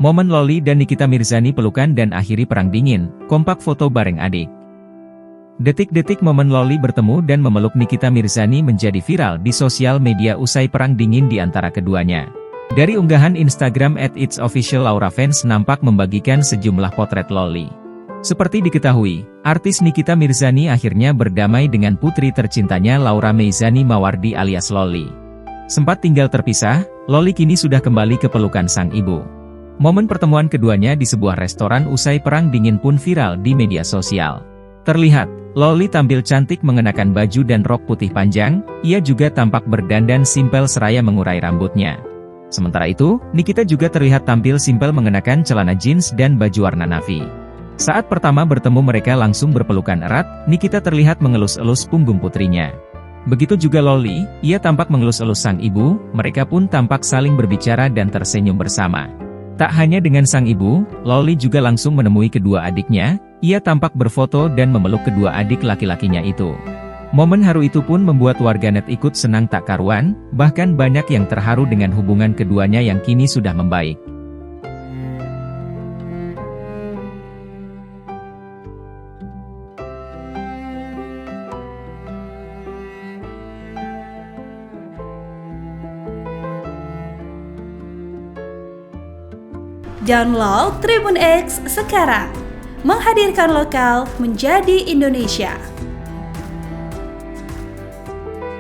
Momen Loli dan Nikita Mirzani pelukan dan akhiri perang dingin, kompak foto bareng adik. Detik-detik momen Loli bertemu dan memeluk Nikita Mirzani menjadi viral di sosial media usai perang dingin di antara keduanya. Dari unggahan Instagram @itsofficial Laura Fans nampak membagikan sejumlah potret Loli. Seperti diketahui, artis Nikita Mirzani akhirnya berdamai dengan putri tercintanya Laura Meizani Mawardi alias Loli. Sempat tinggal terpisah, Loli kini sudah kembali ke pelukan sang ibu. Momen pertemuan keduanya di sebuah restoran usai perang dingin pun viral di media sosial. Terlihat, Loli tampil cantik mengenakan baju dan rok putih panjang, ia juga tampak berdandan simpel seraya mengurai rambutnya. Sementara itu, Nikita juga terlihat tampil simpel mengenakan celana jeans dan baju warna navy. Saat pertama bertemu mereka langsung berpelukan erat, Nikita terlihat mengelus-elus punggung putrinya. Begitu juga Loli, ia tampak mengelus-elus sang ibu, mereka pun tampak saling berbicara dan tersenyum bersama. Tak hanya dengan sang ibu, Loli juga langsung menemui kedua adiknya, ia tampak berfoto dan memeluk kedua adik laki-lakinya itu. Momen haru itu pun membuat warganet ikut senang tak karuan, bahkan banyak yang terharu dengan hubungan keduanya yang kini sudah membaik. Download Tribun X sekarang, menghadirkan lokal menjadi Indonesia.